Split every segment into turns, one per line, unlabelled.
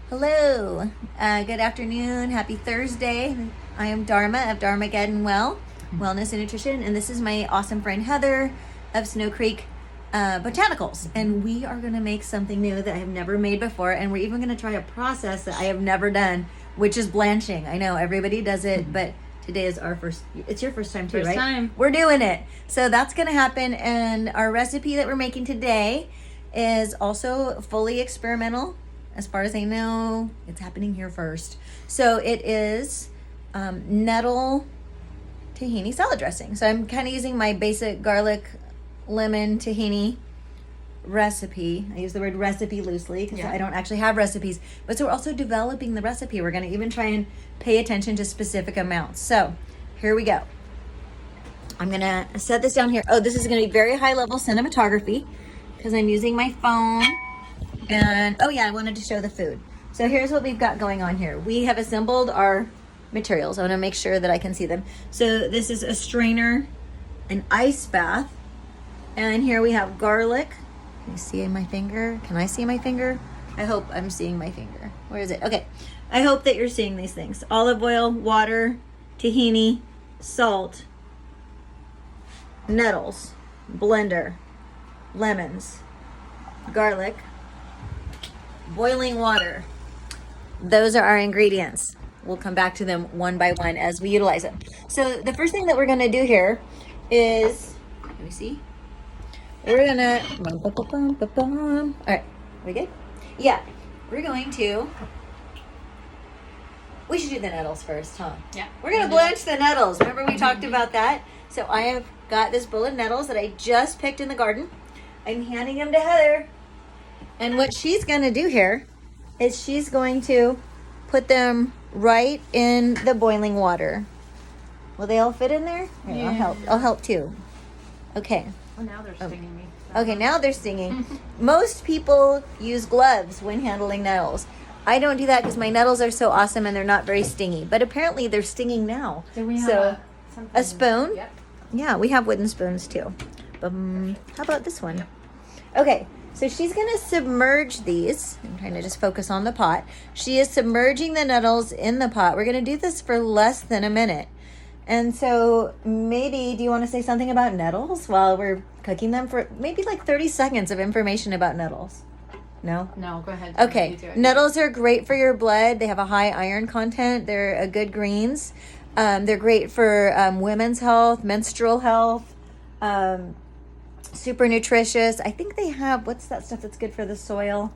Hello, good afternoon, happy Thursday. I am Dharma of Dharmageddon Wellness and Nutrition, and this is my awesome friend Heather of Snow Creek Botanicals. And we are going to make something new that I have never made before, and we're even going to try a process that I have never done, which is blanching. I know everybody does it, but today is our first, it's your first time too,
First
right?
time.
We're doing it. So that's going to happen, and our recipe that we're making today is also fully experimental. As far as I know, it's happening here first. So it is nettle tahini salad dressing. So I'm kind of using my basic garlic lemon tahini recipe. I use the word recipe loosely because I don't actually have recipes. But so we're also developing the recipe. We're going to even try and pay attention to specific amounts. So here we go. I'm going to set this down here. Oh, this is going to be very high level cinematography because I'm using my phone. And oh yeah, I wanted to show the food. So here's what we've got going on here. We have assembled our materials. I want to make sure that I can see them. So this is a strainer, an ice bath, and here we have garlic. Can you see my finger? Can I see my finger? I hope I'm seeing my finger. Where is it? Okay. I hope that you're seeing these things. Olive oil, water, tahini, salt, nettles, blender, lemons, garlic, boiling water. Those are our ingredients. We'll come back to them one by one as we utilize them. So the first thing that we're going to do here is, let me see. We're going to, all right, we good? Yeah, we're going to, we should do the nettles first, huh?
Yeah.
We're going to blanch the nettles. Remember we talked about that? So I have got this bowl of nettles that I just picked in the garden. I'm handing them to Heather. And what she's going to do here is she's going to put them right in the boiling water. Will they all fit in there? Here,
Yeah.
I'll help. I'll help too. Okay.
Oh, now they're stinging me.
Okay, now they're stinging. Most people use gloves when handling nettles. I don't do that because my nettles are so awesome and they're not very stingy. But apparently they're stinging now.
Do we have
a spoon?
Yep.
Yeah, we have wooden spoons too. How about this one? Okay. So she's going to submerge these. I'm trying to just focus on the pot. She is submerging the nettles in the pot. We're going to do this for less than a minute. And so maybe, do you want to say something about nettles while we're cooking them for maybe like 30 seconds of information about nettles? No?
No, go ahead.
Okay. Nettles are great for your blood. They have a high iron content. They're a good greens. They're great for women's health, menstrual health, super nutritious. I think they have, what's that stuff that's good for the soil?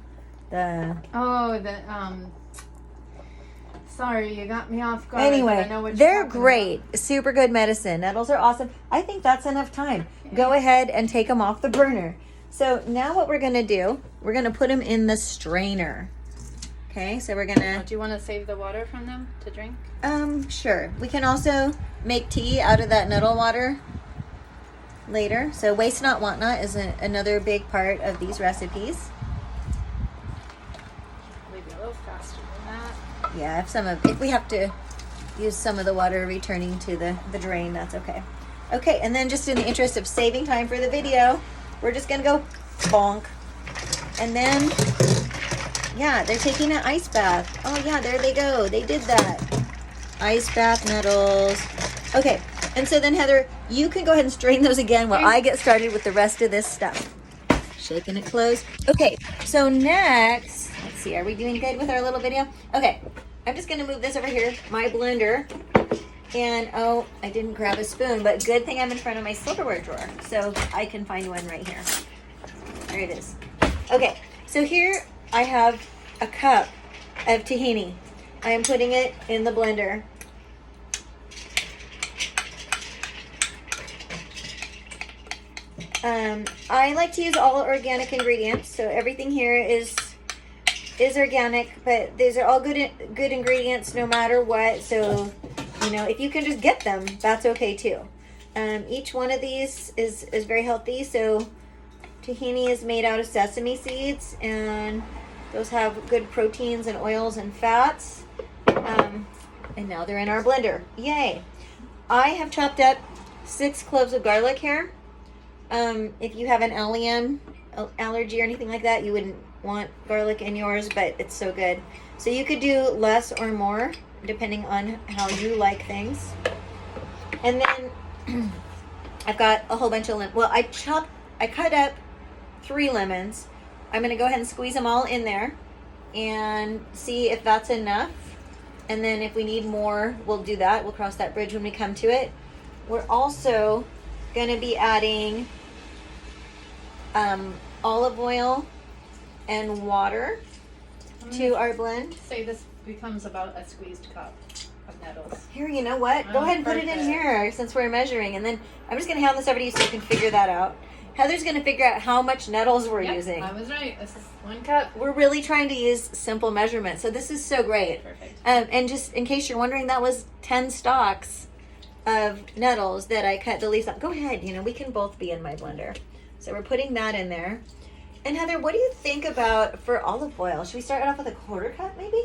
Sorry, you got me off guard.
Anyway,
I know what
they're
you're talking
great. Super good medicine. Nettles are awesome. I think that's enough time. Okay. Go ahead and take them off the burner. So now what we're going to do, we're going to put them in the strainer. Okay, so we're going to...
Do you want to save the water from them to drink?
Sure. We can also make tea out of that nettle water later. So waste not, want not is another big part of these recipes.
Maybe a little faster than that.
Yeah, if we have to use some of the water returning to the drain, that's okay. Okay, and then just in the interest of saving time for the video, we're just gonna go bonk. And then, yeah, they're taking an ice bath. Oh yeah, there they go. They did that. Ice bath nettles. Okay. And so then, Heather, you can go ahead and strain those again while I get started with the rest of this stuff. Shaking it closed. Okay, so next, let's see, are we doing good with our little video? Okay, I'm just going to move this over here, my blender. And, oh, I didn't grab a spoon, but good thing I'm in front of my silverware drawer, so I can find one right here. There it is. Okay, so here I have a cup of tahini. I am putting it in the blender. I like to use all organic ingredients, so everything here is organic, but these are all good ingredients no matter what. So, you know, if you can just get them, that's okay too. Each one of these is very healthy. So tahini is made out of sesame seeds, and those have good proteins and oils and fats. And now they're in our blender. Yay! I have chopped up 6 cloves of garlic here. If you have an allergy or anything like that, you wouldn't want garlic in yours, but it's so good. So you could do less or more depending on how you like things. And then I've got a whole bunch of lemons. Well, I cut up 3 lemons. I'm going to go ahead and squeeze them all in there and see if that's enough. And then if we need more, we'll do that. We'll cross that bridge when we come to it. We're also going to be adding olive oil and water to our blend.
Say this becomes about a squeezed cup of nettles.
Here, you know what? Go ahead and put it in here since we're measuring. And then I'm just going to hand this over to you so you can figure that out. Heather's going to figure out how much nettles we're using.
I was right. This is 1 cup.
We're really trying to use simple measurements. So this is so great.
Perfect.
And just in case you're wondering, that was 10 stalks of nettles that I cut the leaves off. Go ahead. We can both be in my blender. So we're putting that in there. And Heather, what do you think about for olive oil? Should we start off with a 1/4 cup maybe?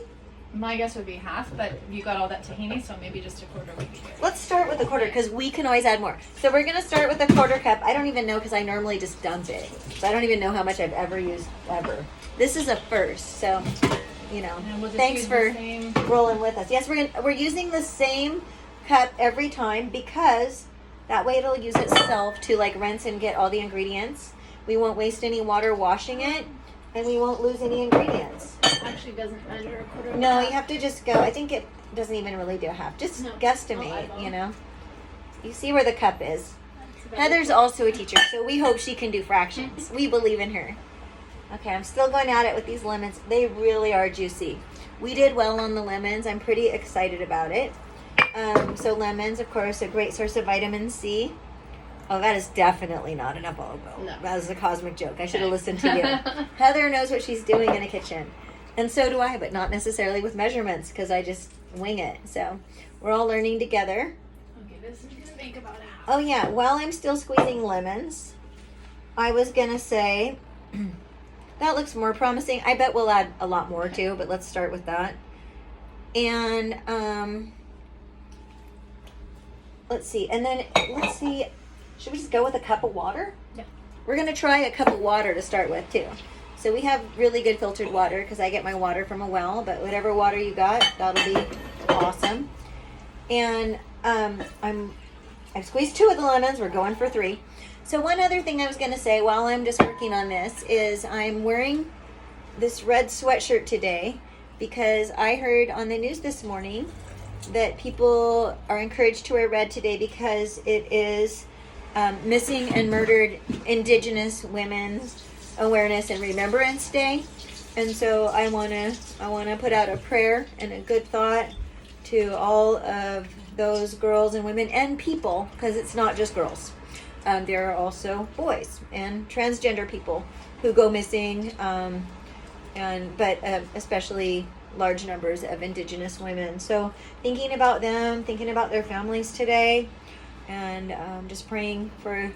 My guess would be half, but you got all that tahini, so maybe just a 1/4 would be good.
Let's start with a 1/4 because we can always add more. So we're going to start with a 1/4 cup. I don't even know because I normally just dump it. So I don't even know how much I've ever used ever. This is a first. So,
And we'll just
thanks
use
for
the same.
rolling with us. Yes, we're using the same cup every time because that way it'll use itself to like rinse and get all the ingredients. We won't waste any water washing it, and we won't lose any ingredients.
Actually doesn't measure a 1/4.
No, you have to just go. I think it doesn't even really do a half. Just guesstimate, You see where the cup is. Heather's also a teacher, so we hope she can do fractions. We believe in her. Okay, I'm still going at it with these lemons. They really are juicy. We did well on the lemons. I'm pretty excited about it. So lemons, of course, a great source of vitamin C. Oh, that is definitely not enough olive oil.
No.
That was a cosmic joke. I should have listened to you. Heather knows what she's doing in a kitchen. And so do I, but not necessarily with measurements because I just wing it. So we're all learning together.
Okay, this is going to make about half.
Oh, yeah. While I'm still squeezing lemons, I was going to say that looks more promising. I bet we'll add a lot more too, but let's start with that. And let's see. And then let's see. Should we just go with a cup of water?
Yeah.
We're going to try a cup of water to start with too. So we have really good filtered water because I get my water from a well, but whatever water you got, that'll be awesome. And I've squeezed 2 of the lemons. We're going for 3. So one other thing I was going to say while I'm just working on this is I'm wearing this red sweatshirt today because I heard on the news this morning that people are encouraged to wear red today because it is Missing and Murdered Indigenous Women's Awareness and Remembrance Day. And so I want to put out a prayer and a good thought to all of those girls and women and people, because it's not just girls. There are also boys and transgender people who go missing, but especially large numbers of Indigenous women. So thinking about them, thinking about their families today, and just praying for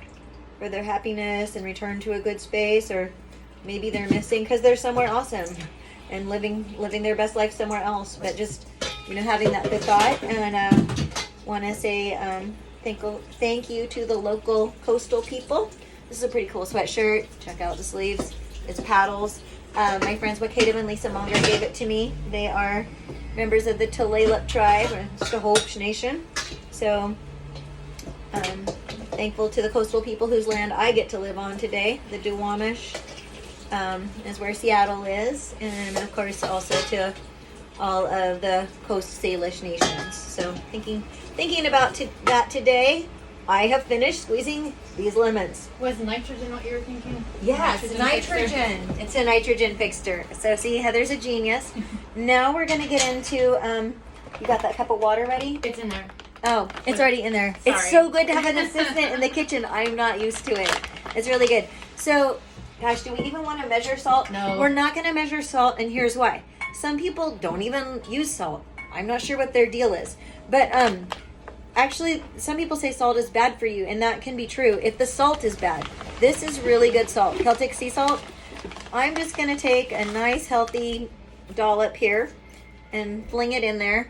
their happiness and return to a good space, or maybe they're missing because they're somewhere awesome and living their best life somewhere else. But just having that good thought, and want to say thank you to the local coastal people. This is a pretty cool sweatshirt. Check out the sleeves. It's paddles. My friends Wakeda and Lisa Monger gave it to me. They are members of the Tulalip tribe, or Squamish Nation. So thankful to the coastal people whose land I get to live on today. The Duwamish is where Seattle is, and of course also to all of the Coast Salish nations. So thinking about that today, I have finished squeezing these lemons.
Was nitrogen what you were thinking?
Yes, nitrogen. It's a nitrogen fixture. So see, Heather's a genius. Now we're going to get into, you got that cup of water ready?
It's in there.
Oh, it's already in there.
Sorry.
It's so good to have an assistant in the kitchen. I'm not used to it. It's really good. So, gosh, do we even want to measure salt?
No.
We're not going to measure salt, and here's why. Some people don't even use salt. I'm not sure what their deal is. But actually, some people say salt is bad for you, and that can be true if the salt is bad. This is really good salt. Celtic sea salt. I'm just going to take a nice, healthy dollop here and fling it in there.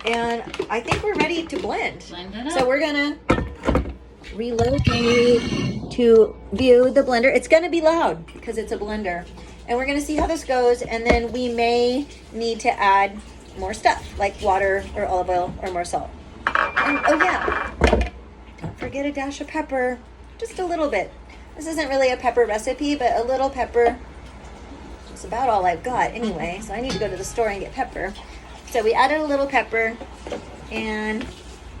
And I think we're ready to blend.
Blend it up.
So we're going to relocate to view the blender. It's going to be loud because it's a blender. And we're going to see how this goes. And then we may need to add more stuff like water or olive oil or more salt. And oh yeah, don't forget a dash of pepper, just a little bit. This isn't really a pepper recipe, but a little pepper is about all I've got anyway. So I need to go to the store and get pepper. So we added a little pepper and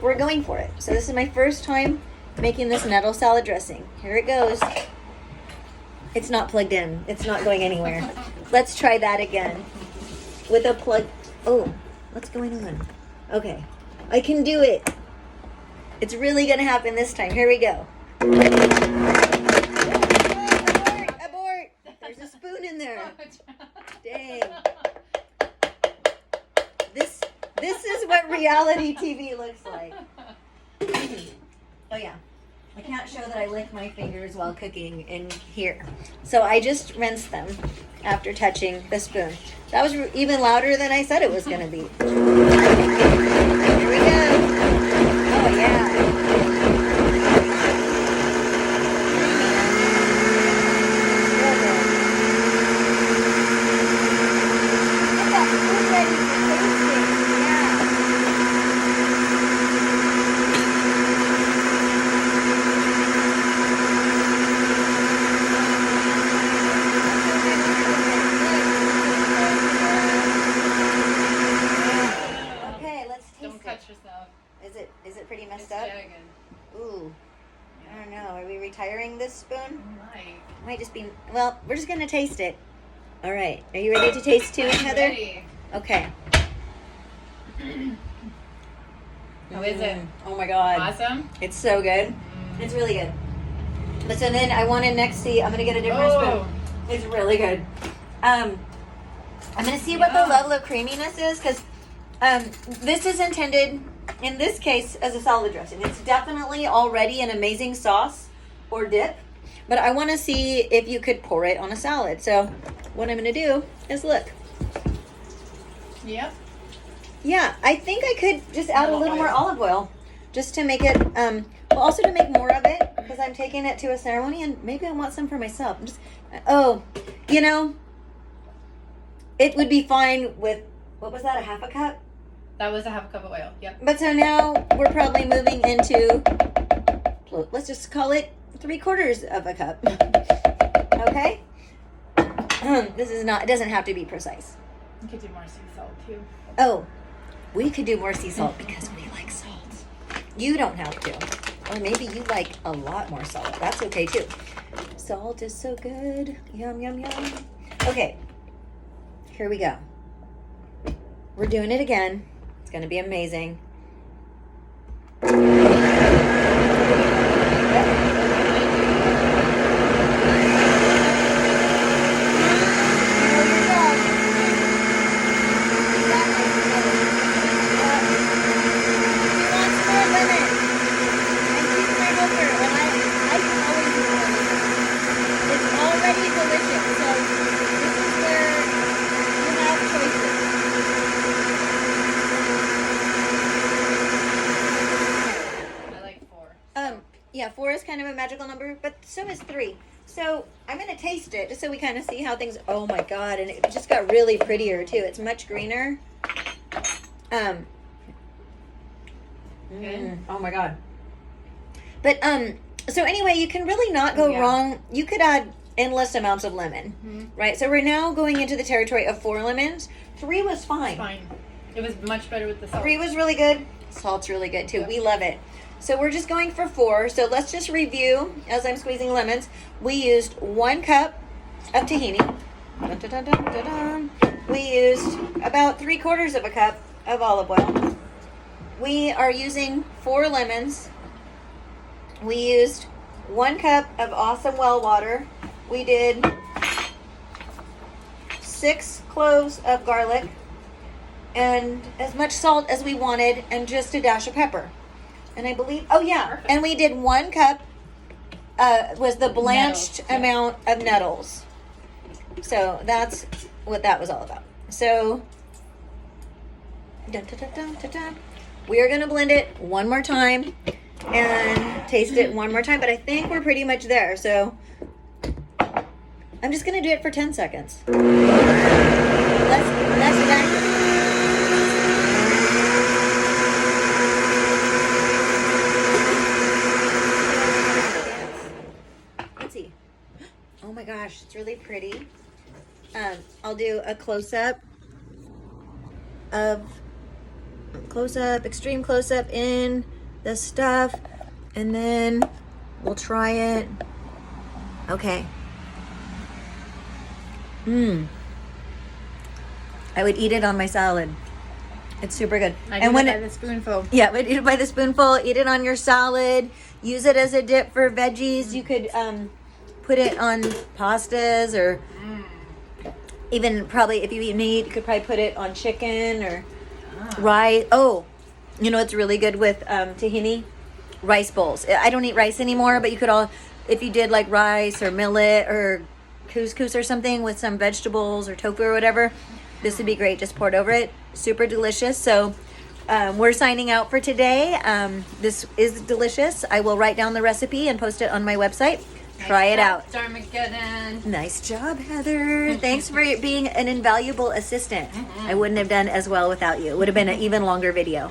we're going for it. So this is my first time making this nettle salad dressing. Here it goes. It's not plugged in. It's not going anywhere. Let's try that again with a plug. Oh, what's going on? Okay, I can do it. It's really gonna happen this time. Here we go. Abort! Abort! There's a spoon in there. Dang. This is what reality TV looks like. Oh yeah. I can't show that I lick my fingers while cooking in here. So I just rinsed them after touching the spoon. That was even louder than I said it was going to be. Here we go. Oh yeah. Get that spoon ready for tasting. Yeah. Is it pretty messed up?
Jagged.
Ooh. I don't know. Are we retiring this spoon?
Might.
Might just be. Well, we're just gonna taste it. All right. Are you ready to taste too, Heather?
Ready.
Okay.
How is it?
Oh my God.
Awesome.
It's so good. It's really good. But so then I want to next see. I'm gonna get a different spoon. It's really good. I'm gonna see what the level of creaminess is because this is intended. In this case, as a salad dressing, it's definitely already an amazing sauce or dip, but I want to see if you could pour it on a salad. So what I'm going to do is look.
Yep.
Yeah, I think I could just add a little more olive oil just to make it, well, also to make more of it because I'm taking it to a ceremony and maybe I want some for myself. I'm just, you know, it would be fine with, what was that, a half a cup?
That was a half a cup of oil. Yep.
But so now we're probably moving into, let's just call it 3/4 of a cup. Okay? This is not, it doesn't have to be precise.
You could do more sea salt too.
Oh, we could do more sea salt because we like salt. You don't have to. Or maybe you like a lot more salt. That's okay too. Salt is so good. Yum, yum, yum. Okay. Here we go. We're doing it again. It's going to be amazing. Yeah, 4 is kind of a magical number, but so is 3. So I'm going to taste it just so we kind of see how things, oh my God, and it just got really prettier too. It's much greener. Oh my God. But, so anyway, you can really not go wrong. You could add endless amounts of lemon, right? So we're now going into the territory of 4 lemons. 3 was fine.
Fine. It was much better with the salt.
3 was really good. Salt's really good too. Yep. We love it. So we're just going for 4. So let's just review as I'm squeezing lemons. We used 1 cup of tahini. Dun, dun, dun, dun, dun, dun. We used about 3/4 of a cup of olive oil. We are using 4 lemons. We used 1 cup of awesome well water. We did 6 cloves of garlic and as much salt as we wanted and just a dash of pepper. And I believe, perfect. And we did 1 cup, was the blanched amount of nettles. So that's what that was all about. So, dun, dun, dun, dun, dun, dun. We are going to blend it one more time and taste it one more time. But I think we're pretty much there. So, I'm just gonna do it for 10 seconds. Less vacuum. Let's see. Oh my gosh, it's really pretty. I'll do a close-up of extreme close-up in the stuff, and then we'll try it. Okay. I would eat it on my salad. It's super good.
And when it, the spoonful.
Yeah, but eat it by the spoonful. Eat it on your salad. Use it as a dip for veggies. You could put it on pastas, or even probably if you eat meat, you could probably put it on chicken or rice. Oh, you know what's really good with tahini? Rice bowls. I don't eat rice anymore, but you could if you did like rice or millet or couscous or something with some vegetables or tofu or whatever, this would be great. Just pour it over it. Super delicious. So we're signing out for today. This is delicious. I will write down the recipe and post it on my website. Try it out.
Dharmageddon.
Nice job, Heather. Thanks for being an invaluable assistant. I wouldn't have done as well without you. It would have been an even longer video.